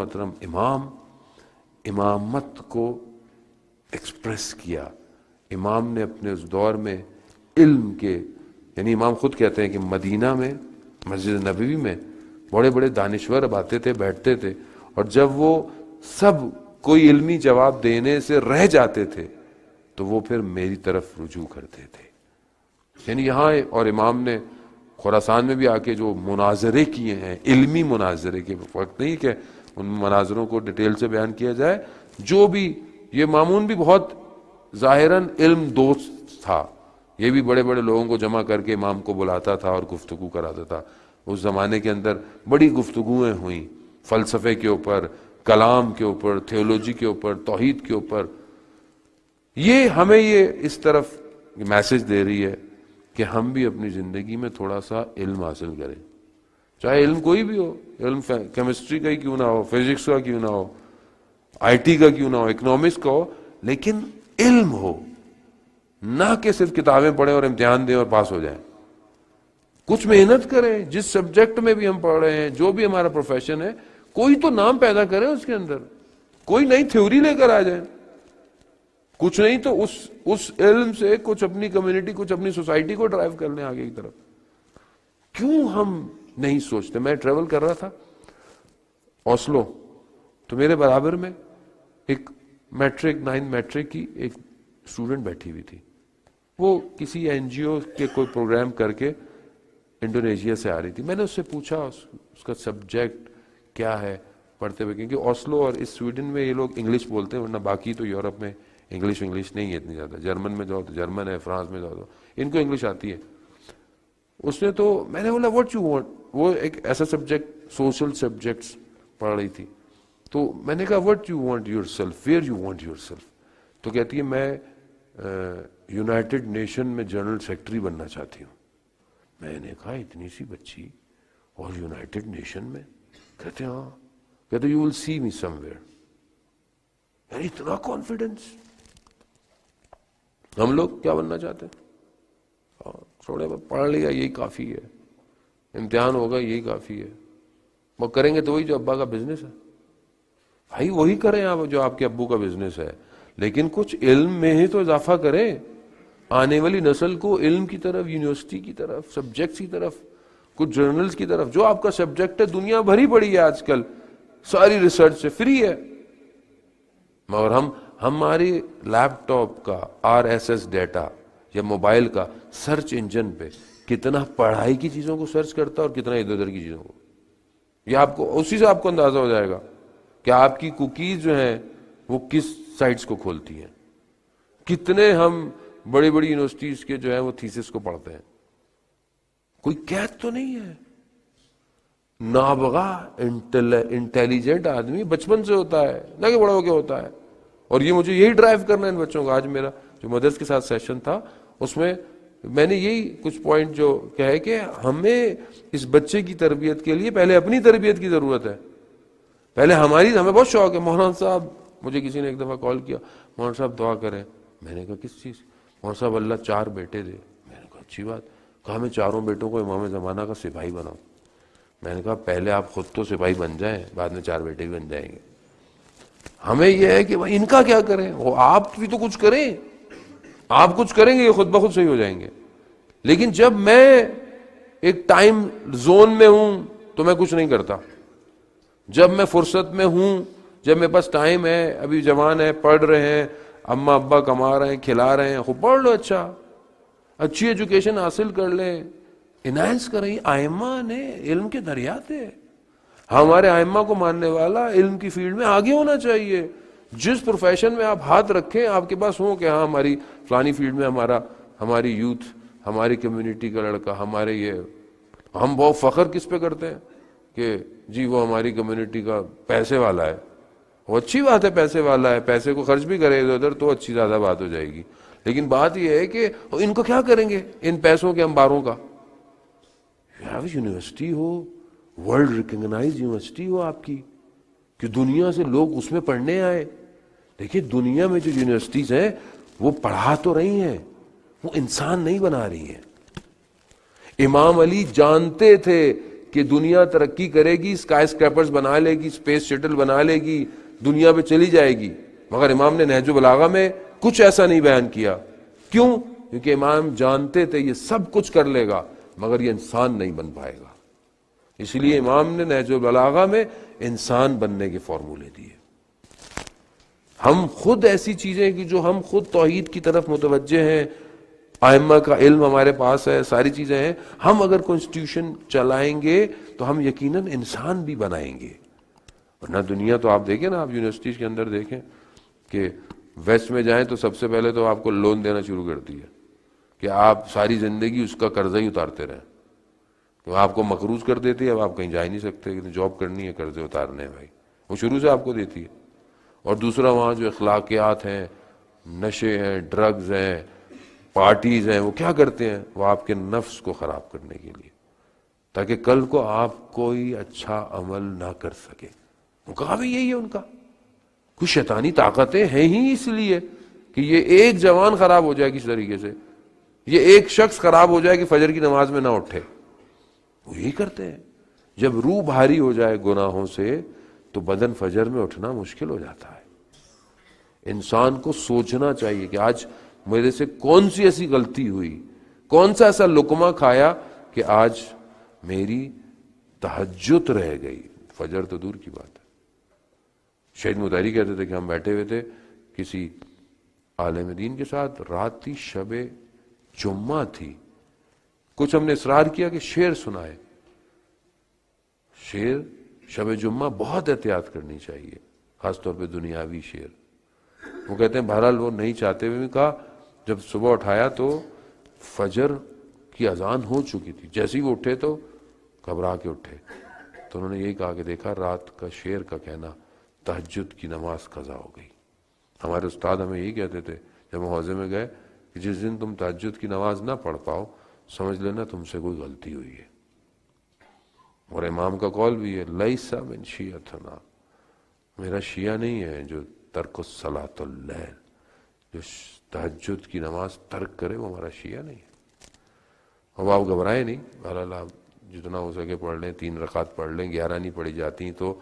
محترم امامت کو ایکسپریس کیا. امام نے اپنے اس دور میں علم کے، یعنی امام خود کہتے ہیں کہ مدینہ میں مسجد نبوی میں بڑے بڑے دانشور اب آتے تھے، بیٹھتے تھے، اور جب وہ سب کوئی علمی جواب دینے سے رہ جاتے تھے تو وہ پھر میری طرف رجوع کرتے تھے. یعنی یہاں اور امام نے خراسان میں بھی آ کے جو مناظرے کیے ہیں، علمی مناظرے کے وقت نہیں کہ ان مناظروں کو ڈیٹیل سے بیان کیا جائے، جو بھی یہ مامون بھی بہت ظاہراً علم دوست تھا، یہ بھی بڑے بڑے لوگوں کو جمع کر کے امام کو بلاتا تھا اور گفتگو کراتا تھا. اس زمانے کے اندر بڑی گفتگویں ہوئیں فلسفے کے اوپر، کلام کے اوپر، تھیولوجی کے اوپر، توحید کے اوپر. یہ ہمیں یہ اس طرف میسج دے رہی ہے کہ ہم بھی اپنی زندگی میں تھوڑا سا علم حاصل کریں، چاہے علم کوئی بھی ہو، علم کیمسٹری کا ہی کیوں نہ ہو، فزکس کا کیوں نہ ہو، آئی ٹی کا کیوں نہ ہو، اکنامکس کا ہو، لیکن علم ہو، نہ کہ صرف کتابیں پڑھیں اور امتحان دیں اور پاس ہو جائیں. کچھ محنت کریں، جس سبجیکٹ میں بھی ہم پڑھ رہے ہیں، جو بھی ہمارا پروفیشن ہے، کوئی تو نام پیدا کریں اس کے اندر، کوئی نئی تھیوری لے کر آ جائیں. کچھ نہیں تو اس علم سے کچھ اپنی کمیونٹی، کچھ اپنی سوسائٹی کو ڈرائیو کر لیں آگے کی طرف. کیوں ہم نہیں سوچتے؟ میں ٹریول کر رہا تھا اوسلو، تو میرے برابر میں ایک میٹرک 9 میٹرک کی ایک اسٹوڈنٹ بیٹھی ہوئی تھی. وہ کسی این جی او کے کوئی پروگرام کر کے انڈونیشیا سے آ رہی تھی. میں نے اس سے پوچھا اس کا سبجیکٹ کیا ہے پڑھتے ہوئے، کیونکہ اوسلو اور اس سویڈن میں یہ لوگ انگلش بولتے ہیں، ورنہ باقی تو یورپ میں انگلش نہیں ہے اتنی زیادہ. جرمن میں جاؤ تو جرمن ہے، فرانس میں جاؤ تو ان کو انگلش آتی ہے. اس نے تو میں نے بولا واٹ یو وانٹ، وہ ایک ایسا سبجیکٹ سوشل سبجیکٹس پڑھ رہی تھی. تو میں نے کہا what you want your self, where you want your self. تو کہتی ہے میں یونائٹڈ نیشن میں جنرل سیکرٹری بننا چاہتی ہوں. میں نے کہا اتنی سی بچی اور یونائٹڈ نیشن میں؟ کہتے ہاں. کہتے you will C me some where. یعنی اتنا کانفیڈنس. ہم لوگ کیا بننا چاہتے ہیں؟ چھوڑے پڑھ لیا یہی کافی ہے، امتحان ہوگا یہی کافی ہے. وہ کریں گے تو وہی جو ابا کا بزنس ہے، بھائی وہی کریں آپ جو آپ کے ابو کا بزنس ہے، لیکن کچھ علم میں ہی تو اضافہ کریں. آنے والی نسل کو علم کی طرف، یونیورسٹی کی طرف، سبجیکٹس کی طرف، کچھ جرنلز کی طرف. جو آپ کا سبجیکٹ ہے دنیا بھری پڑی ہے آج کل، ساری ریسرچ سے فری ہے، مگر ہماری لیپ ٹاپ کا RSS ڈیٹا یا موبائل کا سرچ انجن پہ کتنا پڑھائی کی چیزوں کو سرچ کرتا ہے اور کتنا ادھر ادھر کی چیزوں کو. یہ آپ کو اسی سے آپ کو اندازہ ہو جائے گا کہ آپ کی کوکیز جو ہیں وہ کس سائٹس کو کھولتی ہیں. کتنے ہم بڑی بڑی یونیورسٹیز کے جو ہیں وہ تھیسس کو پڑھتے ہیں. کوئی قید تو نہیں ہے. نابغہ انٹیلیجنٹ آدمی بچپن سے ہوتا ہے، نہ کہ بڑا ہو کے ہوتا ہے. اور یہ مجھے یہی ڈرائیو کرنا ہے ان بچوں کا. آج میرا جو مدرس کے ساتھ سیشن تھا اس میں میں نے یہی کچھ پوائنٹ جو کہے کہ ہمیں اس بچے کی تربیت کے لیے پہلے اپنی تربیت کی ضرورت ہے. پہلے ہمیں بہت شوق ہے. مولانا صاحب، مجھے کسی نے ایک دفعہ کال کیا، مولانا صاحب دعا کریں. میں نے کہا کس چیز؟ مولانا صاحب اللہ 4 بیٹے دے. میں نے کہا اچھی بات. کہا میں 4 بیٹوں کو امام زمانہ کا سپاہی بناؤں. میں نے کہا پہلے آپ خود تو سپاہی بن جائیں، بعد میں 4 بیٹے بھی بن جائیں گے. ہمیں یہ ہے کہ ان کا کیا کریں، وہ آپ بھی تو کچھ کریں. آپ کچھ کریں گے یہ خود بخود صحیح ہو جائیں گے. لیکن جب میں ایک ٹائم زون میں ہوں تو میں کچھ نہیں کرتا. جب میں فرصت میں ہوں، جب میرے پاس ٹائم ہے، ابھی جوان ہے، پڑھ رہے ہیں، اماں ابا کما رہے ہیں، کھلا رہے ہیں، خوب پڑھ لو، اچھی ایجوکیشن حاصل کر لیں، انہانس کریں. ائمہ نے علم کے دریا تھے. ہمارے ائمہ کو ماننے والا علم کی فیلڈ میں آگے ہونا چاہیے. جس پروفیشن میں آپ ہاتھ رکھیں آپ کے پاس ہوں کہ ہاں ہماری فلانی فیلڈ میں ہماری یوتھ، ہماری کمیونٹی کا لڑکا، ہمارے یہ، ہم بہت فخر کس پہ کرتے ہیں کہ جی وہ ہماری کمیونٹی کا پیسے والا ہے. وہ اچھی بات ہے، پیسے والا ہے، پیسے کو خرچ بھی کرے ادھر ادھر تو اچھی زیادہ بات ہو جائے گی. لیکن بات یہ ہے کہ ان کو کیا کریں گے ان پیسوں کے انباروں کا. یونیورسٹی ہو، ورلڈ ریکگنائز یونیورسٹی ہو آپ کی، کہ دنیا سے لوگ اس میں پڑھنے آئے. دیکھیے دنیا میں جو یونیورسٹیز ہیں وہ پڑھا تو رہی ہیں، وہ انسان نہیں بنا رہی ہیں. امام علی جانتے تھے کہ دنیا ترقی کرے گی، اسکائی اسکریپرز بنا لے گی، اسپیس شٹل بنا لے گی، دنیا پہ چلی جائے گی، مگر امام نے نہج البلاغہ میں کچھ ایسا نہیں بیان کیا۔ کیوں؟ کیونکہ امام جانتے تھے یہ سب کچھ کر لے گا مگر یہ انسان نہیں بن پائے گا، اس لیے امام نے نہج البلاغہ میں انسان بننے کے فارمولے دیے۔ ہم خود ایسی چیزیں کہ جو ہم خود توحید کی طرف متوجہ ہیں، ائمہ کا علم ہمارے پاس ہے، ساری چیزیں ہیں، ہم اگر کانسٹیٹیوشن چلائیں گے تو ہم یقیناً انسان بھی بنائیں گے۔ ورنہ دنیا تو آپ دیکھیں نا، آپ یونیورسٹیز کے اندر دیکھیں کہ ویسٹ میں جائیں تو سب سے پہلے تو آپ کو لون دینا شروع کرتی ہے کہ آپ ساری زندگی اس کا قرضہ ہی اتارتے رہیں، تو آپ کو مقروض کر دیتی ہے، اب آپ کہیں جا ہی نہیں سکتے، جاب کرنی ہے، قرضے اتارنے ہیں بھائی، وہ شروع سے آپ کو دیتی ہے۔ اور دوسرا وہاں جو اخلاقیات ہیں، نشے ہیں، ڈرگز ہیں، پارٹیز ہیں، وہ کیا کرتے ہیں؟ وہ آپ کے نفس کو خراب کرنے کے لیے، تاکہ کل کو آپ کوئی اچھا عمل نہ کر سکے۔ وہ کہا بھی یہی ہے ان کا، کچھ شیطانی طاقتیں ہیں ہی اس لیے کہ یہ ایک جوان خراب ہو جائے کس طریقے سے، یہ ایک شخص خراب ہو جائے کہ فجر کی نماز میں نہ اٹھے، وہ یہی کرتے ہیں۔ جب روح بھاری ہو جائے گناہوں سے تو بدن فجر میں اٹھنا مشکل ہو جاتا ہے۔ انسان کو سوچنا چاہیے کہ آج میرے سے کون سی ایسی غلطی ہوئی، کون سا ایسا لقمہ کھایا کہ آج میری تہجد رہ گئی، فجر تو دور کی بات ہے۔ شہید مطہری کہتے تھے کہ ہم بیٹھے ہوئے تھے کسی عالم دین کے ساتھ، رات تھی، شب جمعہ تھی، کچھ ہم نے اصرار کیا کہ شعر سنائے۔ شعر شب جمعہ بہت احتیاط کرنی چاہیے، خاص طور پہ دنیاوی شعر۔ وہ کہتے ہیں بہرحال وہ نہیں چاہتے ہوئے بھی کہا، جب صبح اٹھایا تو فجر کی اذان ہو چکی تھی، جیسے ہی وہ اٹھے تو گھبرا کے اٹھے، تو انہوں نے یہی کہا کہ دیکھا رات کا شعر کا کہنا، تہجد کی نماز قضا ہو گئی۔ ہمارے استاد ہمیں یہی کہتے تھے جب ہم حوضے میں گئے کہ جس دن تم تہجد کی نماز نہ پڑھ پاؤ سمجھ لینا تم سے کوئی غلطی ہوئی ہے۔ اور امام کا قول بھی ہے، لیس من شیعتنا، میرا شیعہ نہیں ہے جو ترک الصلاۃ اللیل، جو تہجد کی نماز ترک کرے وہ ہمارا شیعہ نہیں ہے۔ اب آپ گھبرائیں نہیں، بہرحال آپ جتنا ہو سکے پڑھ لیں، 3 رکعت پڑھ لیں، 11 نہیں پڑھی جاتی تو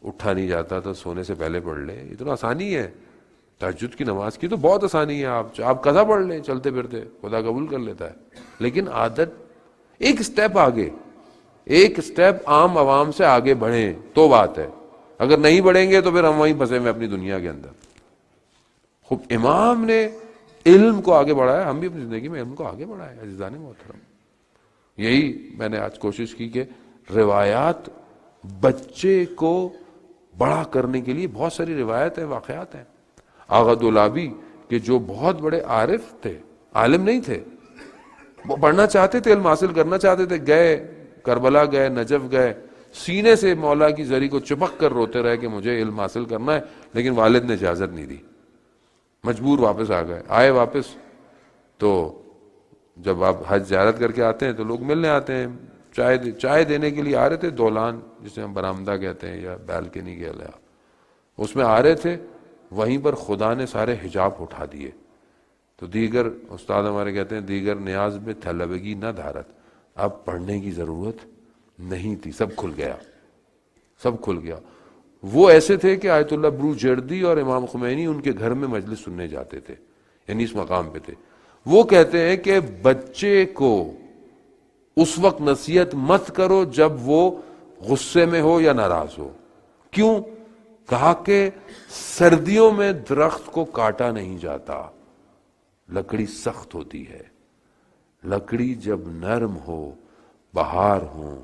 اٹھا نہیں جاتا تو سونے سے پہلے پڑھ لیں، اتنا آسانی ہے تہجد کی نماز کی، تو بہت آسانی ہے۔ آپ قضا پڑھ لیں چلتے پھرتے، خدا قبول کر لیتا ہے۔ لیکن عادت ایک سٹیپ آگے، ایک سٹیپ عام عوام سے آگے بڑھیں تو بات ہے، اگر نہیں بڑھیں گے تو پھر ہم وہیں پھنسے ہوئے اپنی دنیا کے اندر۔ خوب امام نے علم کو آگے بڑھایا، ہم بھی اپنی زندگی میں علم کو آگے بڑھائے عزیزان محترم۔ یہی میں نے آج کوشش کی کہ روایات بچے کو بڑا کرنے کے لیے بہت ساری روایت ہیں، واقعات ہیں۔ آغا دولابی کہ جو بہت بڑے عارف تھے، عالم نہیں تھے، وہ پڑھنا چاہتے تھے، علم حاصل کرنا چاہتے تھے، گئے کربلا گئے، نجف گئے، سینے سے مولا کی زری کو چپک کر روتے رہے کہ مجھے علم حاصل کرنا ہے، لیکن والد نے اجازت نہیں دی، مجبور واپس آ گئے۔ آئے واپس تو جب آپ حج زیارت کر کے آتے ہیں تو لوگ ملنے آتے ہیں، چائے دینے کے لیے آ رہے تھے، دولان جسے ہم برآمدہ کہتے ہیں یا بالکنی کے لیا، اس میں آ رہے تھے، وہیں پر خدا نے سارے حجاب اٹھا دیے، تو دیگر استاد ہمارے کہتے ہیں دیگر نیاز میں طلبگی نہ دھارت، اب پڑھنے کی ضرورت نہیں تھی، سب کھل گیا، سب کھل گیا۔ وہ ایسے تھے کہ آیت اللہ برو جردی اور امام خمینی ان کے گھر میں مجلس سننے جاتے تھے، یعنی اس مقام پہ تھے۔ وہ کہتے ہیں کہ بچے کو اس وقت نصیحت مت کرو جب وہ غصے میں ہو یا ناراض ہو۔ کیوں؟ کہا کہ سردیوں میں درخت کو کاٹا نہیں جاتا، لکڑی سخت ہوتی ہے، لکڑی جب نرم ہو، بہار ہو،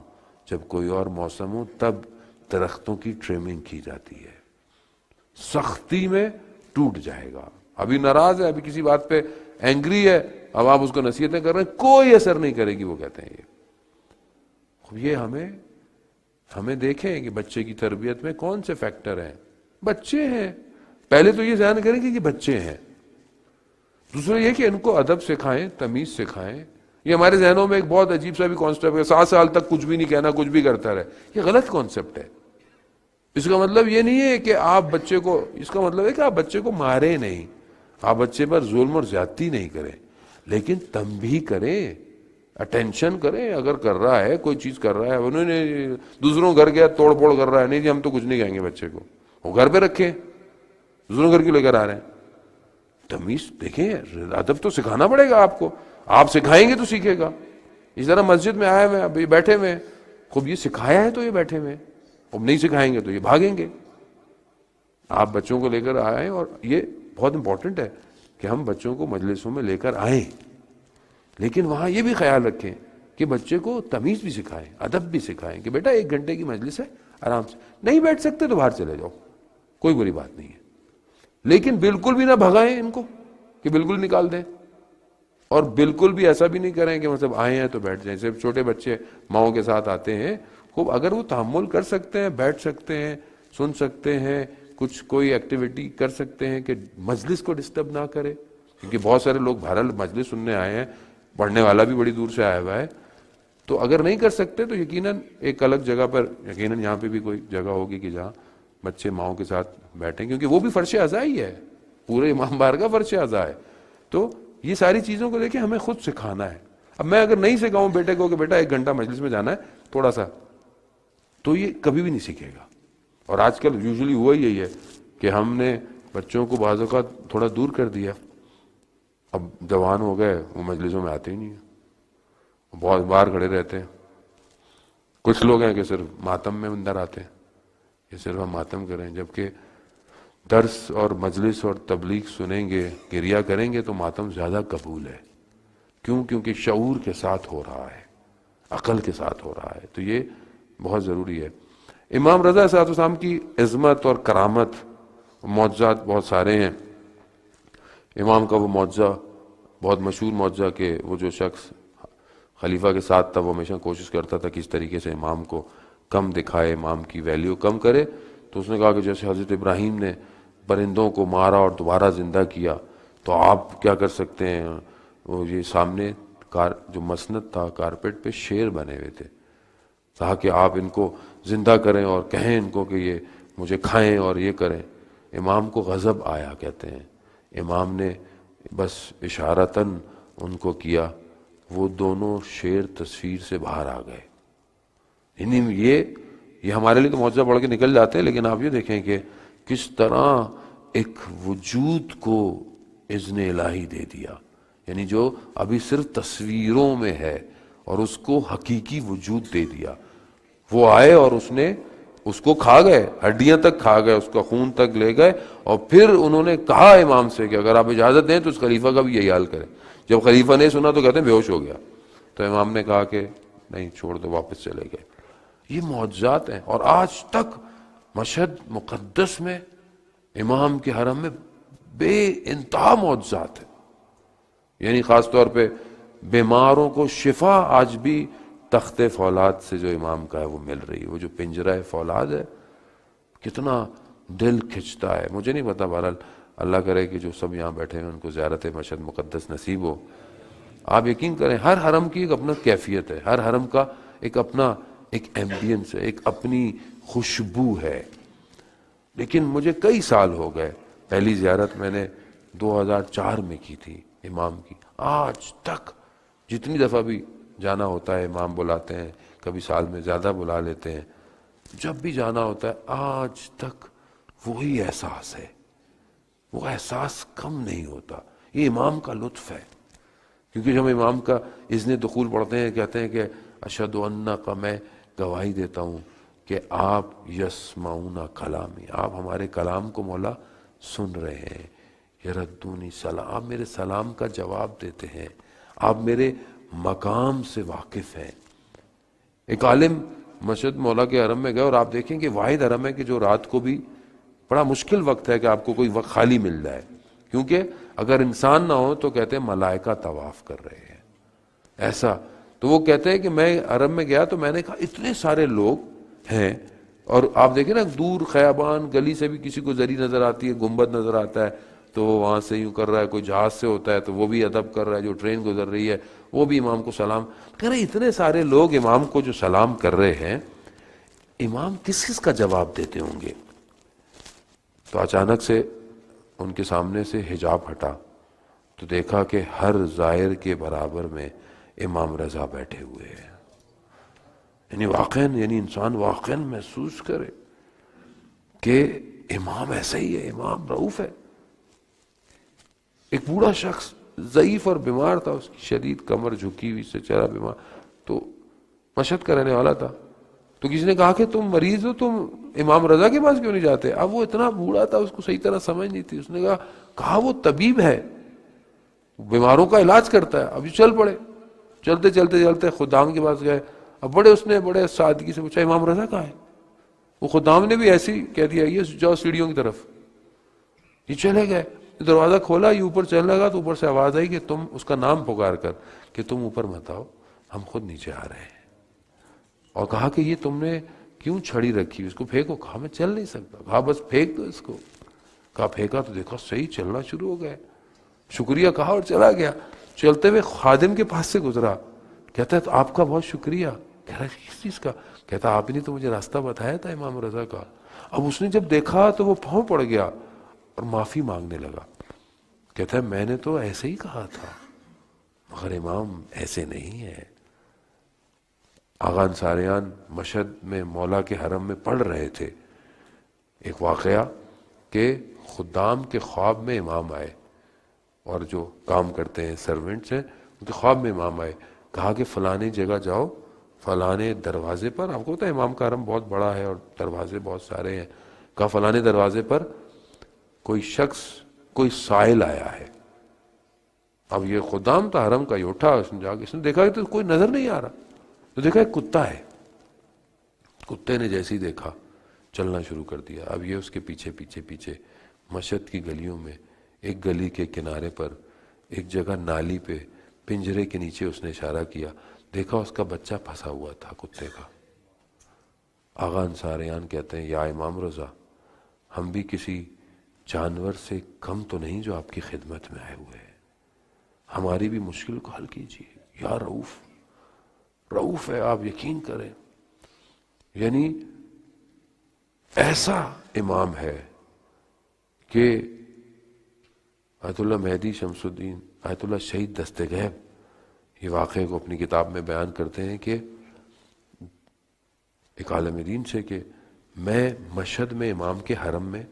جب کوئی اور موسم ہو، تب درختوں کی ٹریمنگ کی جاتی ہے، سختی میں ٹوٹ جائے گا۔ ابھی ناراض ہے، ابھی کسی بات پہ اینگری ہے، اب آپ اس کو نصیحتیں کر رہے ہیں، کوئی اثر نہیں کرے گی، وہ کہتے ہیں یہ ہمیں دیکھیں کہ بچے کی تربیت میں کون سے فیکٹر ہیں۔ بچے ہیں، پہلے تو یہ ذہن کریں کہ یہ بچے ہیں، دوسرا یہ کہ ان کو ادب سکھائیں، تمیز سکھائیں۔ یہ ہمارے ذہنوں میں ایک بہت عجیب سا بھی کانسیپٹ ہے، 7 سال تک کچھ بھی نہیں کہنا، کچھ بھی کرتا رہے، یہ غلط کانسیپٹ ہے۔ اس کا مطلب یہ نہیں ہے کہ آپ بچے کو، اس کا مطلب ہے کہ آپ بچے کو مارے نہیں، آپ بچے پر ظلم اور زیادتی نہیں کریں، لیکن تنبیہ کریں، اٹینشن کریں. اگر کر رہا ہے کوئی چیز کر رہا ہے, انہوں نے دوسروں گھر گیا توڑ پھوڑ کر رہا ہے, نہیں جی ہم تو کچھ نہیں کہیں گے بچے کو, وہ گھر پہ رکھیں, دوسروں گھر کیوں لے کر آ رہے ہیں؟ تمیز دیکھیں, ادب تو سکھانا پڑے گا آپ کو, آپ سکھائیں گے تو سیکھے گا. اس طرح مسجد میں آئے ہوئے ابھی بیٹھے ہوئے, خوب یہ سکھایا ہے تو یہ بیٹھے ہوئے, اب نہیں سکھائیں گے تو یہ بھاگیں گے. آپ بچوں کو لے کر آئیں, اور یہ بہت امپورٹنٹ ہے کہ ہم بچوں کو مجلسوں میں لے کر آئیں, لیکن وہاں یہ بھی خیال رکھیں کہ بچے کو تمیز بھی سکھائیں, ادب بھی سکھائیں کہ بیٹا 1 گھنٹے کی مجلس ہے, آرام سے, نہیں بیٹھ سکتے تو باہر چلے جاؤ, کوئی بری بات نہیں ہے. لیکن بالکل بھی نہ بھگائیں ان کو کہ بالکل نکال دیں, اور بالکل بھی ایسا بھی نہیں کریں کہ مطلب آئے ہیں تو بیٹھ جائیں. صرف چھوٹے بچے ماؤں کے ساتھ آتے ہیں, خوب اگر وہ تحمل کر سکتے ہیں, بیٹھ سکتے ہیں, سن سکتے ہیں, کچھ کوئی ایکٹیویٹی کر سکتے ہیں کہ مجلس کو ڈسٹرب نہ کرے, کیونکہ بہت سارے لوگ بہرحال مجلس سننے آئے ہیں, پڑھنے والا بھی بڑی دور سے آیا ہوا ہے. تو اگر نہیں کر سکتے تو یقیناً ایک الگ جگہ پر, یقیناً یہاں پہ بھی کوئی جگہ ہوگی کہ جہاں بچے ماؤں کے ساتھ بیٹھیں, کیونکہ وہ بھی فرش عزا ہی ہے, پورے امام بار کا فرش عزا ہے. تو یہ ساری چیزوں کو دیکھیں ہمیں خود سکھانا ہے. اب میں اگر نہیں سکھاؤں بیٹے کو کہ بیٹا 1 گھنٹہ مجلس میں جانا ہے تھوڑا سا, تو یہ کبھی بھی نہیں سیکھے گا. اور آج کل یوزلی ہوا یہی ہے کہ ہم نے بچوں کو بعض اوقات تھوڑا دور کر دیا, اب جوان ہو گئے وہ مجلسوں میں آتے ہی نہیں ہیں, بہت باہر کھڑے رہتے ہیں. کچھ لوگ ہیں کہ صرف ماتم میں اندر آتے ہیں کہ صرف ہم ماتم کریں, جبکہ درس اور مجلس اور تبلیغ سنیں گے, کریا کریں گے تو ماتم زیادہ قبول ہے. کیوں؟ کیونکہ شعور کے ساتھ ہو رہا ہے, عقل کے ساتھ ہو رہا ہے. تو یہ بہت ضروری ہے. امام رضا صلی اللہ علیہ وسلم کی عظمت اور کرامت, معجزات بہت سارے ہیں. امام کا وہ معجزہ بہت مشہور معجزہ کہ وہ جو شخص خلیفہ کے ساتھ تھا وہ ہمیشہ کوشش کرتا تھا کہ اس طریقے سے امام کو کم دکھائے, امام کی ویلیو کم کرے. تو اس نے کہا کہ جیسے حضرت ابراہیم نے پرندوں کو مارا اور دوبارہ زندہ کیا, تو آپ کیا کر سکتے ہیں. وہ یہ سامنے جو مسند تھا کارپیٹ پہ شیر بنے ہوئے تھے, کہا کہ آپ ان کو زندہ کریں اور کہیں ان کو کہ یہ مجھے کھائیں اور یہ کریں. امام کو غضب آیا, کہتے ہیں امام نے بس اشارتاً ان کو کیا, وہ دونوں شیر تصویر سے باہر آ گئے. یعنی یہ ہمارے لیے تو معجزہ پڑھ کے نکل جاتے ہیں, لیکن آپ یہ دیکھیں کہ کس طرح ایک وجود کو اذن الہی دے دیا, یعنی جو ابھی صرف تصویروں میں ہے اور اس کو حقیقی وجود دے دیا. وہ آئے اور اس کو کھا گئے, ہڈیاں تک کھا گئے, اس کا خون تک لے گئے, اور پھر انہوں نے کہا امام سے کہ اگر آپ اجازت دیں تو اس خلیفہ کا بھی یہی حال کریں. جب خلیفہ نے سنا تو کہتے ہیں بے ہوش ہو گیا. تو امام نے کہا کہ نہیں چھوڑ دو, واپس چلے گئے. یہ معجزات ہیں, اور آج تک مشہد مقدس میں امام کے حرم میں بے انتہا معجزات ہیں. یعنی خاص طور پہ بیماروں کو شفا آج بھی تخت فولاد سے جو امام کا ہے وہ مل رہی ہے. وہ جو پنجرہ فولاد ہے کتنا دل کھنچتا ہے. مجھے نہیں پتا, بہرحال اللہ کرے کہ جو سب یہاں بیٹھے ہیں ان کو زیارت مشہد مقدس نصیب ہو. آپ یقین کریں ہر حرم کی ایک اپنا کیفیت ہے, ہر حرم کا ایک اپنا ایک ایمبینس ہے, ایک اپنی خوشبو ہے. لیکن مجھے کئی سال ہو گئے, پہلی زیارت میں نے 2004 میں کی تھی امام کی. آج تک جتنی دفعہ بھی جانا ہوتا ہے, امام بلاتے ہیں, کبھی سال میں زیادہ بلا لیتے ہیں, جب بھی جانا ہوتا ہے آج تک وہی احساس ہے, وہ احساس کم نہیں ہوتا. یہ امام کا لطف ہے. کیونکہ جب امام کا اذن دخول پڑھتے ہیں, کہتے ہیں کہ اشہد ان کا, میں گواہی دیتا ہوں کہ آپ یسمعون کلامی, آپ ہمارے کلام کو مولا سن رہے ہیں. یردونی سلام, آپ میرے سلام کا جواب دیتے ہیں, آپ میرے مقام سے واقف ہیں. ایک عالم مشہد مولا کے حرم میں گئے, اور آپ دیکھیں کہ واحد حرم ہے کہ جو رات کو بھی بڑا مشکل وقت ہے کہ آپ کو کوئی وقت خالی مل جائے, کیونکہ اگر انسان نہ ہو تو کہتے ہیں ملائکہ طواف کر رہے ہیں ایسا. تو وہ کہتے ہیں کہ میں حرم میں گیا تو میں نے کہا اتنے سارے لوگ ہیں, اور آپ دیکھیں نا دور خیابان گلی سے بھی کسی کو زری نظر آتی ہے, گنبد نظر آتا ہے, تو وہ وہاں سے یوں کر رہا ہے, کوئی جہاز سے ہوتا ہے تو وہ بھی ادب کر رہا ہے, جو ٹرین گزر رہی ہے وہ بھی امام کو سلام کہہ رہے. اتنے سارے لوگ امام کو جو سلام کر رہے ہیں, امام کس کس کا جواب دیتے ہوں گے. تو اچانک سے ان کے سامنے سے حجاب ہٹا تو دیکھا کہ ہر زائر کے برابر میں امام رضا بیٹھے ہوئے ہیں. یعنی انسان واقعاً محسوس کرے کہ امام ایسا ہی ہے، امام رؤوف ہے. ایک بوڑھا شخص ضعیف اور بیمار تھا، اس کی شدید کمر جھکی ہوئی سے چہرہ بیمار، تو مشہد کا رہنے والا تھا. تو کسی نے کہا کہ تم مریض ہو، تم امام رضا کے پاس کیوں نہیں جاتے؟ اب وہ اتنا بوڑھا تھا، اس کو صحیح طرح سمجھ نہیں تھی. اس نے کہا وہ طبیب ہے، بیماروں کا علاج کرتا ہے. اب چل پڑے، چلتے خدام کے پاس گئے. اب اس نے بڑے سادگی سے پوچھا امام رضا کہاں ہے؟ وہ خدام نے بھی ایسی کہہ دیا یہ جاؤ سیڑھیوں کی طرف. یہ چلے گئے، دروازہ کھولا، یہ اوپر چلنے لگا تو اوپر سے آواز آئی کہ تم اس کا نام پکار کر کہ تم اوپر مت آؤ، ہم خود نیچے آ رہے ہیں. اور کہا کہ یہ تم نے کیوں چھڑی رکھی، اس کو پھینکو. کہا میں چل نہیں سکتا. کہا بس پھینک دو اس کو. کہا پھینکا تو دیکھا صحیح چلنا شروع ہو گئے. شکریہ کہا اور چلا گیا. چلتے ہوئے خادم کے پاس سے گزرا، کہتا ہے تو آپ کا بہت شکریہ. کہہ رہا ہے کس چیز کا؟ کہتا آپ نے تو مجھے راستہ بتایا تھا امام رضا کا. اب اس نے جب دیکھا تو وہ پاؤں پڑ گیا اور معافی مانگنے لگا. کہتا ہے میں نے تو ایسے ہی کہا تھا، مگر امام ایسے نہیں ہے. آغا انصاریان مشہد میں مولا کے حرم میں پڑھ رہے تھے. ایک واقعہ کہ خدام کے خواب میں امام آئے، اور جو کام کرتے ہیں سرونٹس ہیں ان کے خواب میں امام آئے. کہا کہ فلانے جگہ جاؤ، فلانے دروازے پر. آپ کو پتا ہے امام کا حرم بہت بڑا ہے اور دروازے بہت سارے ہیں. کہا فلانے دروازے پر کوئی شخص، کوئی سائل آیا ہے. اب یہ خدام تھا حرم کا، یہ اٹھا، اس نے جا کے اس نے دیکھا کہ تو کوئی نظر نہیں آ رہا، تو دیکھا ایک کتا ہے. کتے نے جیسے ہی دیکھا چلنا شروع کر دیا. اب یہ اس کے پیچھے پیچھے پیچھے مشہد کی گلیوں میں، ایک گلی کے کنارے پر ایک جگہ نالی پہ پنجرے کے نیچے اس نے اشارہ کیا. دیکھا اس کا بچہ پھنسا ہوا تھا کتے کا. آغا انصاریان کہتے ہیں یا امام رضا، ہم بھی کسی جانور سے کم تو نہیں جو آپ کی خدمت میں آئے ہوئے ہیں، ہماری بھی مشکل کو حل کیجیے. یا رؤوف ہے، آپ یقین کریں. یعنی ایسا امام ہے کہ آیت اللہ مہدی شمس الدین، آیت اللہ شہید دستغیب یہ واقعے کو اپنی کتاب میں بیان کرتے ہیں کہ ایک عالم دین سے کہ میں مشہد میں امام کے حرم میں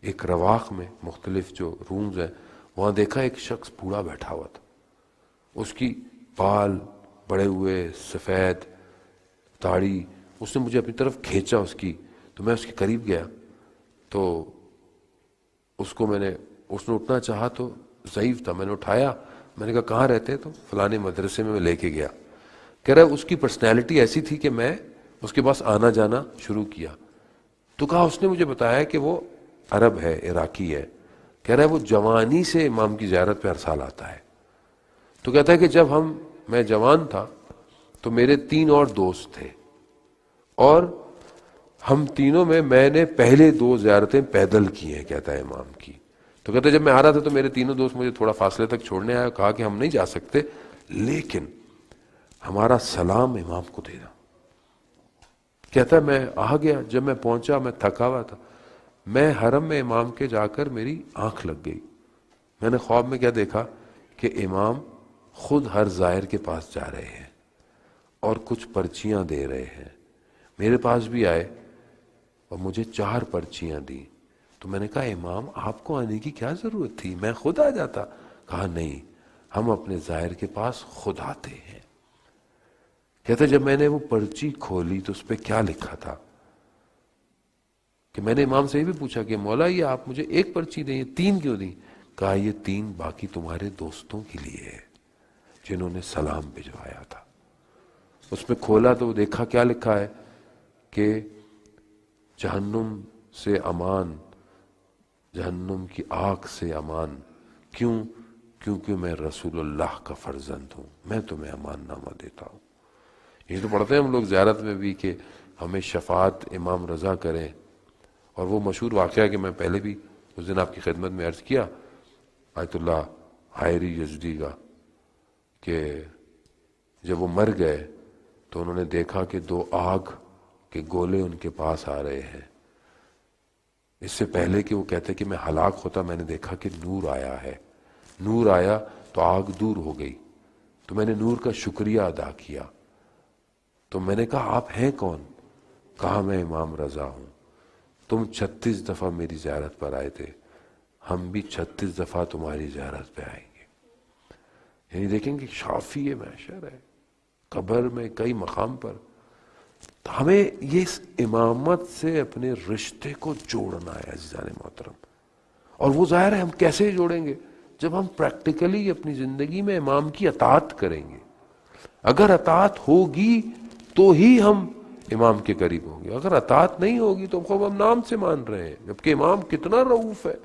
ایک رواق میں مختلف جو رومز ہیں وہاں دیکھا ایک شخص بوڑھا بیٹھا ہوا تھا. اس کی بال بڑے ہوئے، سفید داڑھی. اس نے مجھے اپنی طرف کھینچا اس کی، تو میں اس کے قریب گیا تو اس نے اٹھنا چاہا تو ضعیف تھا. میں نے اٹھایا، میں نے کہا کہاں رہتے؟ تو فلانے مدرسے میں لے کے گیا. کہہ رہا ہے اس کی پرسنالٹی ایسی تھی کہ میں اس کے پاس آنا جانا شروع کیا. تو کہا اس نے مجھے بتایا کہ وہ عرب ہے، عراقی ہے. کہہ رہا ہے وہ جوانی سے امام کی زیارت پہ ہر سال آتا ہے. تو کہتا ہے کہ جب میں جوان تھا تو میرے 3 اور دوست تھے، اور ہم تینوں میں نے پہلے 2 زیارتیں پیدل کی ہیں کہتا ہے امام کی. تو کہتا ہے جب میں آ رہا تھا تو میرے تینوں دوست مجھے تھوڑا فاصلے تک چھوڑنے آیا. کہا کہ ہم نہیں جا سکتے لیکن ہمارا سلام امام کو دینا. کہتا ہے میں آ گیا. جب میں پہنچا میں تھکا ہوا تھا. میں حرم میں امام کے جا کر میری آنکھ لگ گئی. میں نے خواب میں کیا دیکھا کہ امام خود ہر زائر کے پاس جا رہے ہیں اور کچھ پرچیاں دے رہے ہیں. میرے پاس بھی آئے اور مجھے 4 پرچیاں دیں. تو میں نے کہا امام آپ کو آنے کی کیا ضرورت تھی، میں خود آ جاتا. کہا نہیں، ہم اپنے زائر کے پاس خود آتے ہیں. کہتا جب میں نے وہ پرچی کھولی تو اس پہ کیا لکھا تھا کہ میں نے امام سے یہ بھی پوچھا کہ مولا یہ آپ مجھے 1 پرچی دیں، 3 کیوں دیں؟ کہا یہ 3 باقی تمہارے دوستوں کے لیے ہے جنہوں نے سلام بھجوایا تھا. اس میں کھولا تو دیکھا کیا لکھا ہے کہ جہنم سے امان، جہنم کی آگ سے امان. کیونکہ میں رسول اللہ کا فرزند ہوں، میں تمہیں امان نامہ دیتا ہوں. یہ تو پڑھتے ہیں ہم لوگ زیارت میں بھی کہ ہمیں شفاعت امام رضا کریں. اور وہ مشہور واقعہ کہ میں پہلے بھی اس دن آپ کی خدمت میں عرض کیا آیت اللہ حائری یزدی کا، کہ جب وہ مر گئے تو انہوں نے دیکھا کہ 2 آگ کے گولے ان کے پاس آ رہے ہیں. اس سے پہلے کہ وہ کہتے کہ میں ہلاک ہوتا، میں نے دیکھا کہ نور آیا ہے. نور آیا تو آگ دور ہو گئی. تو میں نے نور کا شکریہ ادا کیا. تو میں نے کہا آپ ہیں کون؟ کہا میں امام رضا ہوں. تم 36 دفعہ میری زیارت پر آئے تھے، ہم بھی 36 دفعہ تمہاری زیارت پہ آئیں گے. یعنی دیکھیں کہ شافی محشر ہے، قبر میں کئی مقام پر. تو ہمیں یہ اس امامت سے اپنے رشتے کو جوڑنا ہے عزیزان محترم. اور وہ ظاہر ہے ہم کیسے جوڑیں گے؟ جب ہم پریکٹیکلی اپنی زندگی میں امام کی اطاعت کریں گے. اگر اطاعت ہوگی تو ہی ہم امام کے قریب ہوں گے. اگر اطاعت نہیں ہوگی تو خوب ہم نام سے مان رہے ہیں، جبکہ امام کتنا رؤوف ہے،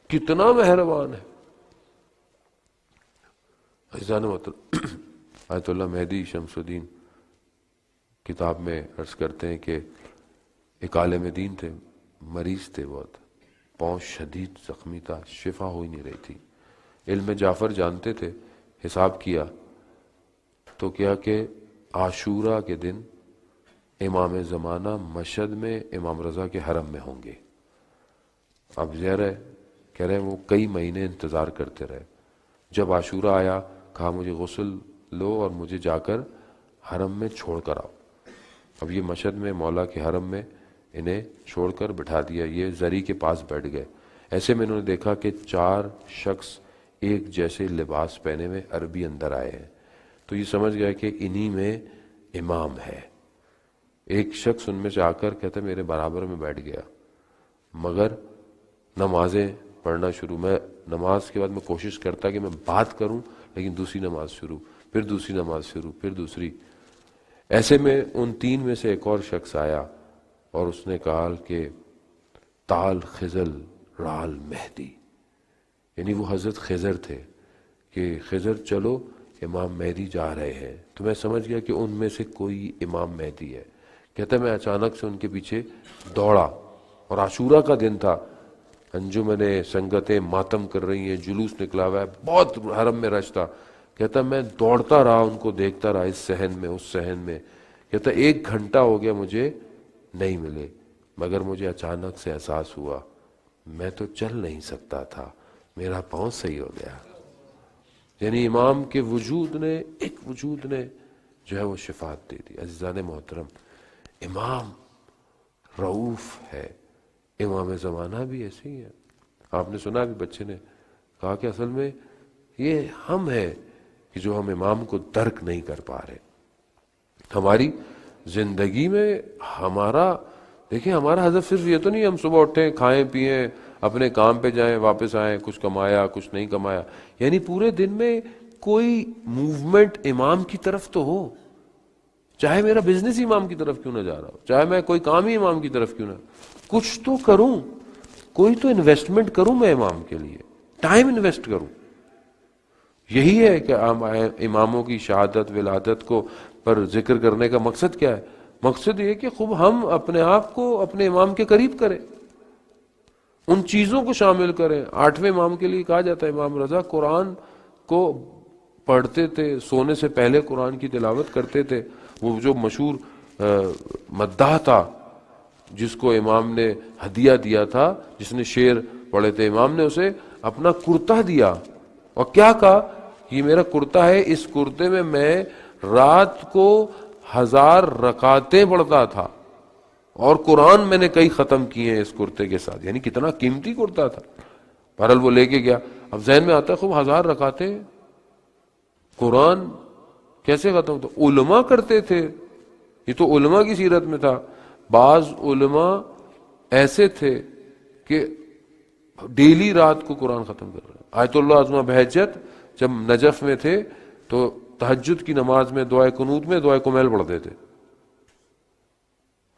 کتنا مہربان ہے. عزیزان محترم، آیت اللہ مہدی شمس الدین کتاب میں عرض کرتے ہیں کہ ایک عالم دین تھے، مریض تھے، بہت پاؤں شدید زخمی تھا، شفا ہو ہی نہیں رہی تھی. علم جعفر جانتے تھے. حساب کیا تو کیا کہ عاشورہ کے دن امام زمانہ مشہد میں امام رضا کے حرم میں ہوں گے. اب ظاہر ہے کہہ رہے ہیں وہ کئی مہینے انتظار کرتے رہے. جب عاشورہ آیا کہا مجھے غسل لو اور مجھے جا کر حرم میں چھوڑ کر آؤ. اب یہ مشہد میں مولا کے حرم میں انہیں چھوڑ کر بٹھا دیا. یہ زری کے پاس بیٹھ گئے. ایسے میں انہوں نے دیکھا کہ 4 شخص ایک جیسے لباس پہنے ہوئے عربی اندر آئے ہیں. تو یہ سمجھ گیا کہ انہی میں امام ہے. ایک شخص ان میں سے آ کر کہتا میرے برابر میں بیٹھ گیا، مگر نمازیں پڑھنا شروع. میں نماز کے بعد میں کوشش کرتا کہ میں بات کروں، لیکن دوسری نماز شروع، پھر دوسری نماز شروع، پھر دوسری. ایسے میں ان 3 میں سے ایک اور شخص آیا اور اس نے کہا کہ تال خزل رال مہدی، یعنی وہ حضرت خضر تھے کہ خضر چلو امام مہدی جا رہے ہیں. تو میں سمجھ گیا کہ ان میں سے کوئی امام مہدی ہے. کہتا میں اچانک سے ان کے پیچھے دوڑا اور عاشورہ کا دن تھا. انجمنیں سنگتیں ماتم کر رہی ہیں، جلوس نکلا ہوا ہے، بہت حرم میں رش تھا. کہتا میں دوڑتا رہا، ان کو دیکھتا رہا، اس صحن میں اس صحن میں. کہتا 1 گھنٹہ ہو گیا مجھے نہیں ملے، مگر مجھے اچانک سے احساس ہوا میں تو چل نہیں سکتا تھا، میرا پاؤں صحیح ہو گیا. یعنی امام کے وجود نے، ایک وجود نے جو ہے وہ شفاعت دے دی. عزیزان محترم، امام رؤوف ہے. امام زمانہ بھی ایسے ہی ہے. آپ نے سنا بھی بچے نے کہا کہ اصل میں یہ ہم ہیں کہ جو ہم امام کو درک نہیں کر پا رہے. ہماری زندگی میں ہمارا دیکھیں، ہمارا ہدف صرف یہ تو نہیں ہم صبح اٹھیں، کھائیں پیئیں، اپنے کام پہ جائیں، واپس آئیں، کچھ کمایا کچھ نہیں کمایا. یعنی پورے دن میں کوئی موومنٹ امام کی طرف تو ہو. چاہے میرا بزنس ہی امام کی طرف کیوں نہ جا رہا ہو، چاہے میں کوئی کام ہی امام کی طرف کیوں نہ، کچھ تو کروں، کوئی تو انویسٹمنٹ کروں میں امام کے لیے، ٹائم انویسٹ کروں. یہی ہے کہ اماموں کی شہادت ولادت کو پر ذکر کرنے کا مقصد کیا ہے؟ مقصد یہ کہ خوب ہم اپنے آپ کو اپنے امام کے قریب کریں، ان چیزوں کو شامل کریں. 8ویں امام کے لیے کہا جاتا ہے امام رضا قرآن کو پڑھتے تھے، سونے سے پہلے قرآن کی تلاوت کرتے تھے. وہ جو مشہور مداح تھا جس کو امام نے ہدیہ دیا تھا، جس نے شعر پڑھے تھے، امام نے اسے اپنا کرتا دیا اور کیا کہا، یہ میرا کرتا ہے، اس کرتے میں میں رات کو 1000 رکعتیں پڑھتا تھا اور قرآن میں نے کئی ختم کیے ہیں اس کرتے کے ساتھ. یعنی کتنا قیمتی کرتا تھا. بہرحال وہ لے کے گیا. اب ذہن میں آتا ہے خوب 1000 رکعتیں قرآن کیسے ختم ہوتا؟ علماء کرتے تھے. یہ تو علماء کی سیرت میں تھا. بعض علماء ایسے تھے کہ ڈیلی رات کو قرآن ختم کر رہے ہیں. آیت اللہ عظمہ بہجت جب نجف میں تھے تو تہجد کی نماز میں دعائے قنوت میں دعائے کمیل پڑھتے تھے.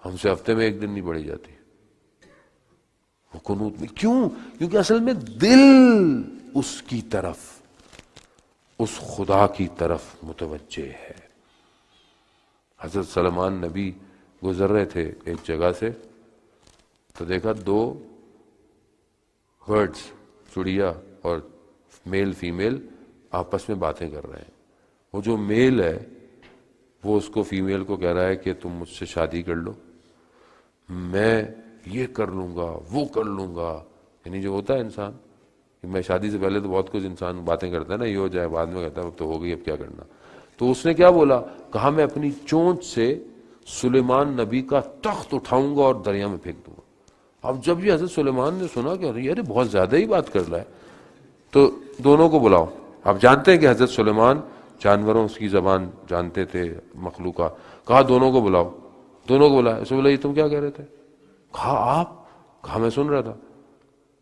ہم سے ہفتے میں 1 دن نہیں پڑھی جاتی وہ قنوت میں. کیوں؟ کیونکہ اصل میں دل اس کی طرف، اس خدا کی طرف متوجہ ہے. حضرت سلمان نبی گزر رہے تھے ایک جگہ سے تو دیکھا 2 برڈز، چڑیا اور میل فیمیل آپس میں باتیں کر رہے ہیں. وہ جو میل ہے وہ اس کو فیمیل کو کہہ رہا ہے کہ تم مجھ سے شادی کر لو، میں یہ کر لوں گا وہ کر لوں گا. یعنی جو ہوتا ہے انسان کہ میں شادی سے پہلے تو بہت کچھ انسان باتیں کرتا ہے نا، یہ ہو جائے، بعد میں کہتا ہے اب تو ہو گئی اب کیا کرنا. تو اس نے کیا بولا؟ کہا میں اپنی چونچ سے سلیمان نبی کا تخت اٹھاؤں گا اور دریا میں پھینک دوں گا۔ اب جب یہ حضرت سلیمان نے سنا کہ ارے بہت زیادہ ہی بات کر رہا ہے، تو دونوں کو بلاؤ۔ آپ جانتے ہیں کہ حضرت سلیمان جانوروں کی زبان جانتے تھے، مخلوقہ۔ کہا دونوں کو بلاؤ، دونوں کو بلایا۔ اسے بولا یہ تم کیا کہہ رہے تھے؟ کہا آپ؟ کہا میں سن رہا تھا۔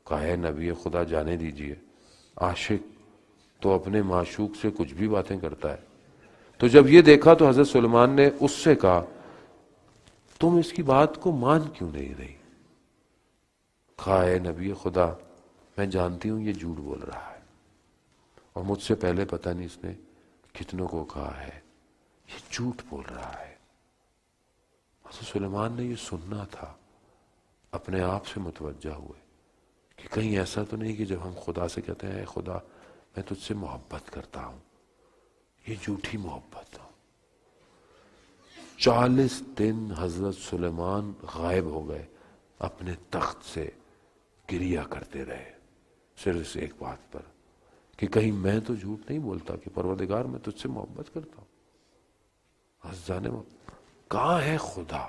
کہا اے نبی خدا جانے دیجئے، عاشق تو اپنے معشوق سے کچھ بھی باتیں کرتا ہے۔ تو جب یہ دیکھا تو حضرت سلیمان نے اس سے کہا تم اس کی بات کو مان کیوں نہیں رہی؟ کہا اے نبی خدا میں جانتی ہوں یہ جھوٹ بول رہا ہے، اور مجھ سے پہلے پتہ نہیں اس نے کتنوں کو کہا ہے یہ جھوٹ بول رہا ہے۔ حضرت سلیمان نے یہ سننا تھا، اپنے آپ سے متوجہ ہوئے کہ کہیں ایسا تو نہیں کہ جب ہم خدا سے کہتے ہیں اے خدا میں تجھ سے محبت کرتا ہوں، یہ جھوٹی محبت ہو۔ 40 دن حضرت سلیمان غائب ہو گئے، اپنے تخت سے گریہ کرتے رہے، صرف اس ایک بات پر کہ کہیں میں تو جھوٹ نہیں بولتا کہ پروردگار میں تجھ سے محبت کرتا ہوں۔ جانے کہاں ہے خدا؟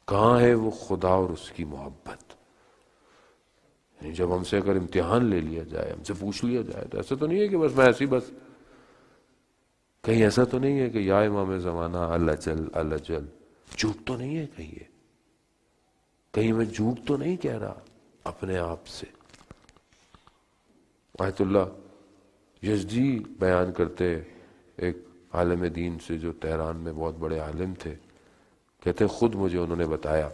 کہاں ہے وہ خدا اور اس کی محبت؟ جب ہم سے اگر امتحان لے لیا جائے، ہم سے پوچھ لیا جائے، تو ایسا تو نہیں ہے کہ بس میں ایسی بس کہیں ایسا تو نہیں ہے کہ یا امام زمانہ الجل الجل، جھوٹ تو نہیں ہے کہیں یہ، کہیں میں جھوٹ تو نہیں کہہ رہا اپنے آپ سے۔ آیت اللہ یزدی بیان کرتے، ایک عالم دین سے جو تہران میں بہت بڑے عالم تھے، کہتے خود مجھے انہوں نے بتایا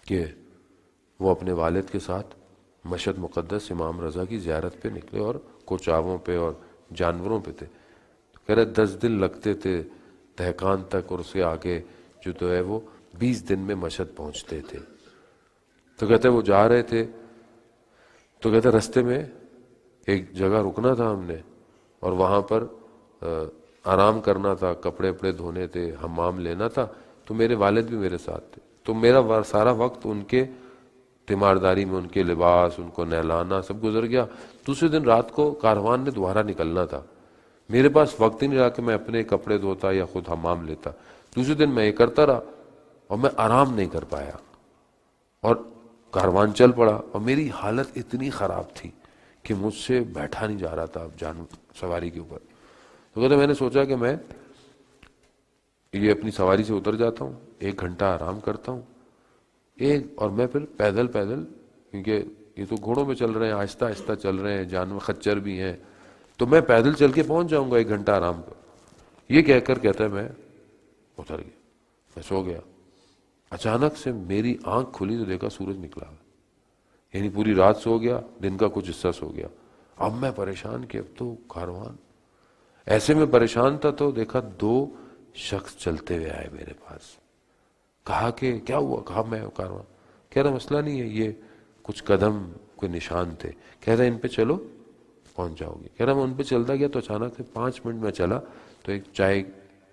کہ وہ اپنے والد کے ساتھ مشہد مقدس امام رضا کی زیارت پہ نکلے اور کوچاووں پہ اور جانوروں پہ تھے۔ کہہ رہے 10 دن لگتے تھے دہقان تک، اور اس کے آگے جو ہے وہ 20 دن میں مشہد پہنچتے تھے۔ تو کہتے وہ جا رہے تھے، تو کہتے رستے میں ایک جگہ رکنا تھا ہم نے، اور وہاں پر آرام کرنا تھا، کپڑے اپڑے دھونے تھے، حمام لینا تھا، تو میرے والد بھی میرے ساتھ تھے۔ تو میرا سارا وقت ان کے تیمارداری میں، ان کے لباس، ان کو نہلانا سب گزر گیا۔ دوسرے دن رات کو کاروان نے دوبارہ نکلنا تھا، میرے پاس وقت ہی نہیں رہا کہ میں اپنے کپڑے دھوتا یا خود حمام لیتا۔ دوسرے دن میں یہ کرتا رہا اور میں آرام نہیں کر پایا، اور کاروان چل پڑا، اور میری حالت اتنی خراب تھی کہ مجھ سے بیٹھا نہیں جا رہا تھا سواری کے اوپر۔ تو کہتے میں نے سوچا کہ میں یہ اپنی سواری سے اتر جاتا ہوں، 1 گھنٹہ آرام کرتا ہوں، اور میں پھر پیدل کیونکہ یہ تو گھوڑوں میں چل رہے ہیں، آہستہ آہستہ چل رہے ہیں، جانور خچر بھی ہیں، تو میں پیدل چل کے پہنچ جاؤں گا 1 گھنٹہ آرام پر۔ یہ کہہ کر کہتا ہے میں اتر گیا، میں سو گیا۔ اچانک سے میری آنکھ کھلی تو دیکھا سورج نکلا، یعنی پوری رات سو گیا، دن کا کچھ حصہ سو گیا۔ اب میں پریشان کہ اب تو کاروان، ایسے میں پریشان تھا تو دیکھا 2 شخص چلتے ہوئے آئے میرے پاس۔ کہا کہ کیا ہوا؟ کہا میں کاروان، کہہ رہا مسئلہ نہیں ہے، یہ کچھ قدم کوئی نشان تھے، کہہ رہا ان پہ چلو پہنچ جاؤ گے۔ کہہ رہا میں ان پہ چلتا گیا تو اچانک سے 5 منٹ میں چلا تو ایک چائے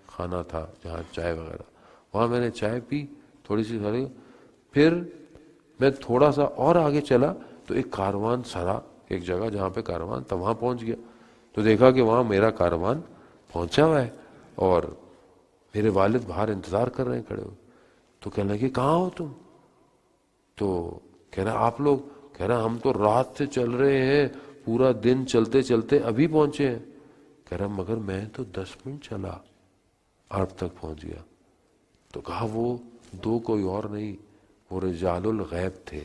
خانہ تھا جہاں چائے وغیرہ، وہاں میں نے چائے پی تھوڑی سی ساری، پھر میں تھوڑا سا اور آگے چلا تو ایک کاروان سرا، ایک جگہ جہاں پہ کاروان تھا وہاں پہنچ گیا، تو دیکھا کہ وہاں میرا کاروان پہنچا ہوا ہے اور میرے والد باہر انتظار کر رہے ہیں کھڑے ہوئے۔ تو کہنے لگے کہاں ہو تم؟ تو کہہ رہا آپ لوگ؟ کہہ رہا ہم تو رات سے چل رہے ہیں، پورا دن چلتے چلتے ابھی پہنچے ہیں۔ کہہ رہا مگر میں تو 10 منٹ چلا، آپ تک پہنچ گیا۔ تو کہا وہ 2 کوئی اور نہیں، وہ رجال الغیب تھے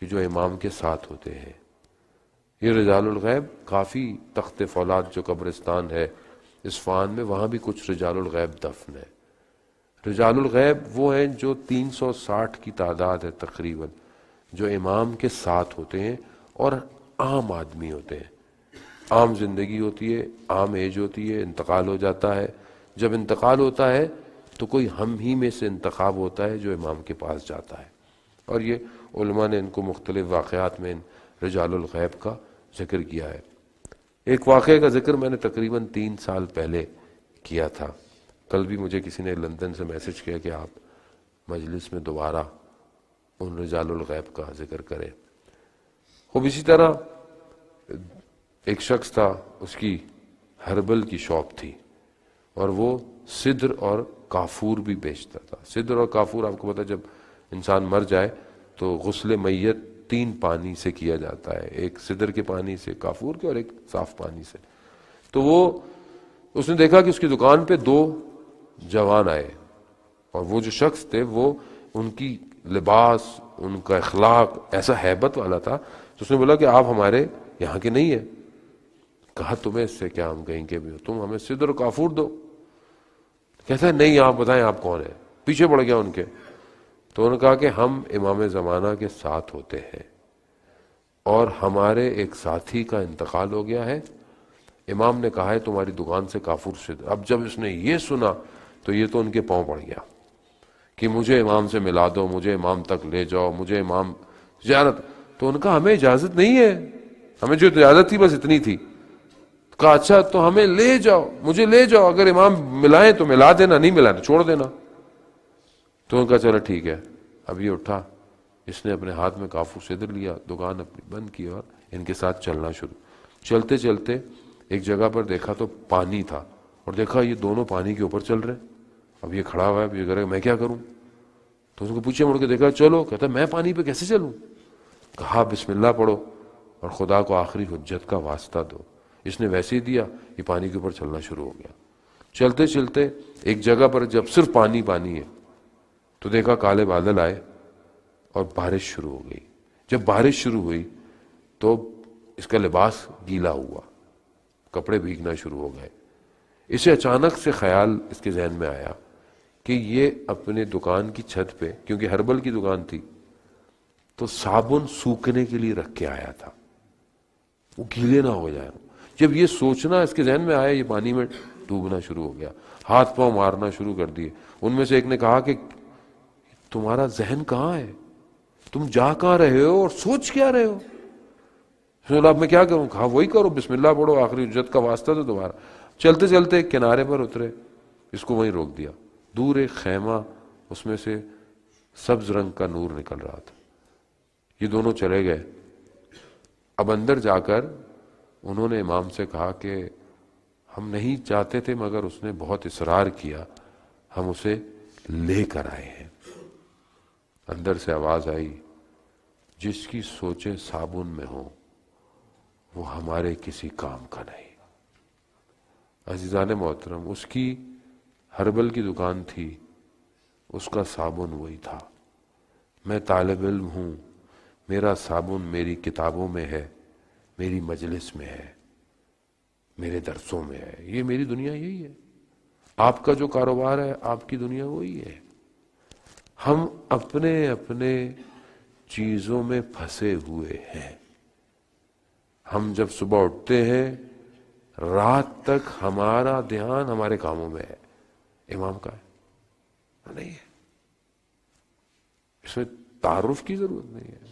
کہ جو امام کے ساتھ ہوتے ہیں۔ یہ رجال الغیب کافی تخت فولاد جو قبرستان ہے اصفہان میں، وہاں بھی کچھ رجال الغیب دفن ہے۔ رجال الغیب وہ ہیں جو 360 کی تعداد ہے تقریباً، جو امام کے ساتھ ہوتے ہیں اور عام آدمی ہوتے ہیں، عام زندگی ہوتی ہے، عام ایج ہوتی ہے، انتقال ہو جاتا ہے۔ جب انتقال ہوتا ہے تو کوئی ہم ہی میں سے انتخاب ہوتا ہے جو امام کے پاس جاتا ہے، اور یہ علماء نے ان کو مختلف واقعات میں ان رجال الغیب کا ذکر کیا ہے۔ ایک واقعے کا ذکر میں نے تقریباً 3 سال پہلے کیا تھا، کل بھی مجھے کسی نے لندن سے میسج کیا کہ آپ مجلس میں دوبارہ ان رجال الغیب کا ذکر کریں۔ خوب اسی طرح ایک شخص تھا، اس کی ہربل کی شاپ تھی اور وہ سدر اور کافور بھی بیچتا تھا. سدر اور کافور آپ کو پتا جب انسان مر جائے تو غسل میت 3 پانی سے کیا جاتا ہے, ایک سدر کے پانی سے, کافور کے, اور ایک صاف پانی سے. تو وہ اس نے دیکھا کہ اس کی دکان پہ 2 جوان آئے اور وہ جو شخص تھے وہ ان کی لباس, ان کا اخلاق ایسا ہیبت والا تھا. تو اس نے بولا کہ آپ ہمارے یہاں کے نہیں ہیں. کہا تمہیں اس سے کیا, ہم کہیں کے بھی ہو, تم ہمیں سدر و کافور دو. کہتا ہے نہیں آپ بتائیں آپ کون ہیں. پیچھے پڑ گیا ان کے. تو انہوں نے کہا کہ ہم امام زمانہ کے ساتھ ہوتے ہیں اور ہمارے ایک ساتھی کا انتقال ہو گیا ہے. امام نے کہا ہے تمہاری دکان سے کافور سدر. اب جب اس نے یہ سنا تو یہ تو ان کے پاؤں پڑ گیا کہ مجھے امام سے ملا دو, مجھے امام تک لے جاؤ, مجھے امام زیارت. تو ان کا ہمیں اجازت نہیں ہے, ہمیں جو اجازت تھی بس اتنی تھی. کہا اچھا تو ہمیں لے جاؤ, مجھے لے جاؤ, اگر امام ملائیں تو ملا دینا, نہیں ملانا چھوڑ دینا. تو ان کا چلو ٹھیک ہے. اب یہ اٹھا, اس نے اپنے ہاتھ میں کافور سدر لیا, دکان اپنی بند کی اور ان کے ساتھ چلنا شروع. چلتے چلتے ایک جگہ پر دیکھا تو پانی تھا اور دیکھا یہ دونوں پانی کے اوپر چل رہے. اب یہ کھڑا ہوا ہے, اب یہ کہہ رہا ہے میں کیا کروں. تو اس کو پیچھے مڑ کے دیکھا, چلو. کہتا ہے میں پانی پہ کیسے چلوں. کہا بسم اللہ پڑھو اور خدا کو آخری حجت کا واسطہ دو. اس نے ویسے ہی دیا, یہ پانی کے اوپر چلنا شروع ہو گیا. چلتے چلتے ایک جگہ پر جب صرف پانی پانی ہے تو دیکھا کالے بادل آئے اور بارش شروع ہو گئی. جب بارش شروع ہوئی تو اس کا لباس گیلا ہوا, کپڑے بھیگنا شروع ہو گئے. اسے اچانک سے خیال اس کے ذہن میں آیا کہ یہ اپنے دکان کی چھت پہ, کیونکہ ہربل کی دکان تھی, تو صابن سوکھنے کے لیے رکھ کے آیا تھا, وہ گیلے نہ ہو جائے. جب یہ سوچنا اس کے ذہن میں آیا, یہ پانی میں ڈوبنا شروع ہو گیا, ہاتھ پاؤں مارنا شروع کر دیے. ان میں سے ایک نے کہا کہ تمہارا ذہن کہاں ہے, تم جا کہاں رہے ہو اور سوچ کیا رہے ہو. اب میں کیا کروں. کہا وہی کرو, بسم اللہ پڑھو, آخری حجت کا واسطہ تو دوبارہ. چلتے چلتے کنارے پر اترے, اس کو وہیں روک دیا. دور ایک خیمہ, اس میں سے سبز رنگ کا نور نکل رہا تھا. یہ دونوں چلے گئے. اب اندر جا کر انہوں نے امام سے کہا کہ ہم نہیں چاہتے تھے مگر اس نے بہت اصرار کیا, ہم اسے لے کر آئے ہیں. اندر سے آواز آئی, جس کی سوچیں صابن میں ہوں وہ ہمارے کسی کام کا نہیں. عزیزان محترم, اس کی ہربل کی دکان تھی, اس کا صابن وہی تھا. میں طالب علم ہوں, میرا صابن میری کتابوں میں ہے, میری مجلس میں ہے, میرے درسوں میں ہے. یہ میری دنیا یہی ہے. آپ کا جو کاروبار ہے, آپ کی دنیا وہی ہے. ہم اپنے اپنے چیزوں میں پھنسے ہوئے ہیں. ہم جب صبح اٹھتے ہیں رات تک ہمارا دھیان ہمارے کاموں میں ہے. امام کا ہے نہیں ہے, اس میں تعارف کی ضرورت نہیں ہے.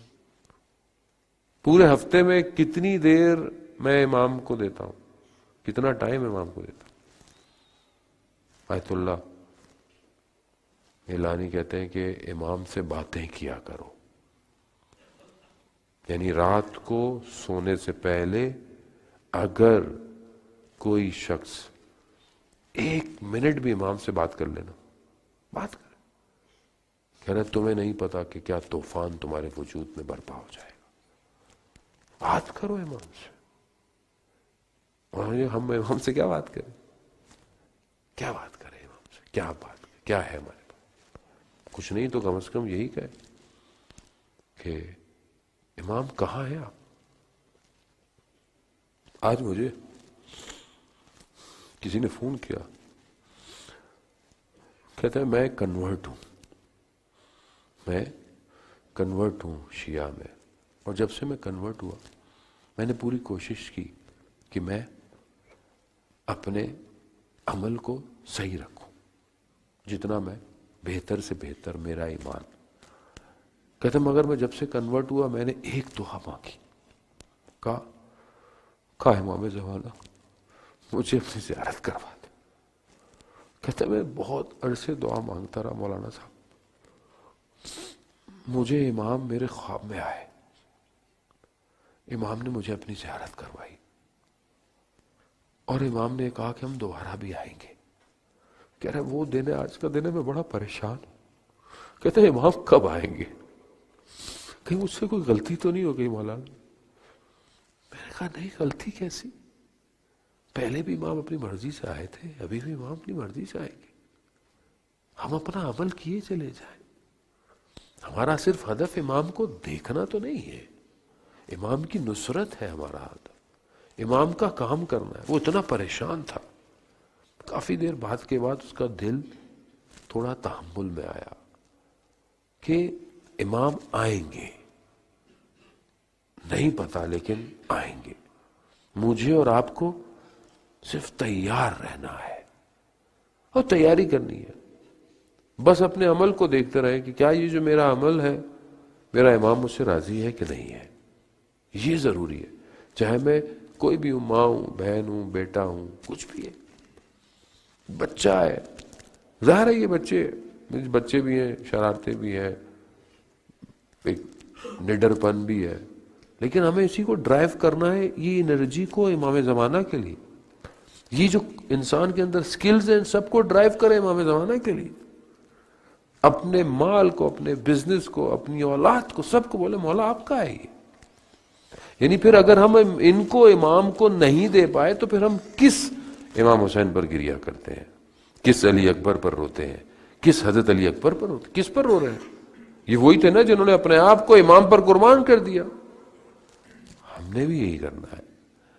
پورے ہفتے میں کتنی دیر میں امام کو دیتا ہوں, کتنا ٹائم امام کو دیتا ہوں. آیت اللہ اعلانی کہتے ہیں کہ امام سے باتیں کیا کرو, یعنی رات کو سونے سے پہلے اگر کوئی شخص 1 منٹ بھی امام سے بات کر لینا, بات کر, کہہ رہے تمہیں نہیں پتا کہ کیا طوفان تمہارے وجود میں برپا ہو جائے گا. بات کرو امام سے. اور ہم امام سے کیا بات کریں, کیا بات کریں امام سے, کیا بات کریں, کیا ہے ہمارے پاس کچھ نہیں. تو کم از کم یہی کہے کہ امام کہاں ہے آپ. آج مجھے کسی نے فون کیا, کہتا ہے میں کنورٹ ہوں, میں کنورٹ ہوں شیعہ میں, اور جب سے میں کنورٹ ہوا میں نے پوری کوشش کی کہ میں اپنے عمل کو صحیح رکھوں, جتنا میں بہتر سے بہتر میرا ایمان. کہتا مگر میں جب سے کنورٹ ہوا میں نے ایک دعا مانگی, کہا امام زمانہ مجھے اپنی زیارت کروا دے. کہتا میں بہت عرصے دعا مانگتا رہا مولانا صاحب, مجھے امام میرے خواب میں آئے, امام نے مجھے اپنی زیارت کروائی. اور امام نے کہا کہ ہم دوبارہ بھی آئیں گے. کہہ رہے وہ دن ہے، آج کا دن ہے، میں بڑا پریشان ہوں. کہتے ہیں امام کب آئیں گے؟ کہیں مجھ سے کوئی غلطی تو نہیں ہو گئی مولانا؟ میں نے کہا نہیں، غلطی کیسی، پہلے بھی امام اپنی مرضی سے آئے تھے، ابھی بھی امام اپنی مرضی سے آئیں گے. ہم اپنا عمل کیے چلے جائیں. ہمارا صرف ہدف امام کو دیکھنا تو نہیں ہے، امام کی نصرت ہے ہمارا ہدف، امام کا کام کرنا ہے. وہ اتنا پریشان تھا. کافی دیر بعد کے بعد اس کا دل تھوڑا تحمل میں آیا کہ امام آئیں گے، نہیں پتا لیکن آئیں گے. مجھے اور آپ کو صرف تیار رہنا ہے اور تیاری کرنی ہے. بس اپنے عمل کو دیکھتے رہیں کہ کیا یہ جو میرا عمل ہے، میرا امام مجھ سے راضی ہے کہ نہیں ہے. یہ ضروری ہے، چاہے میں کوئی بھی ہوں، ماں ہوں، بہن ہوں، بیٹا ہوں، کچھ بھی ہے، بچہ ہے. ظاہر ہے یہ بچے بھی ہیں، شرارتیں بھی ہیں، ایک نڈر پن بھی ہے، لیکن ہمیں اسی کو ڈرائیو کرنا ہے، یہ انرجی کو امام زمانہ کے لیے. یہ جو انسان کے اندر سکلز ہیں سب کو ڈرائیو کرے امام زمانہ کے لیے. اپنے مال کو، اپنے بزنس کو، اپنی اولاد کو، سب کو بولے مولا آپ کا ہے یہ. یعنی پھر اگر ہم ان کو امام کو نہیں دے پائے تو پھر ہم کس امام حسین پر گریا کرتے ہیں، کس علی اکبر پر روتے ہیں، کس حضرت علی اکبر پر روتے ہیں، کس پر رو رہے ہیں؟ یہ وہی تھے نا جنہوں نے اپنے آپ کو امام پر قربان کر دیا. ہم نے بھی یہی کرنا ہے.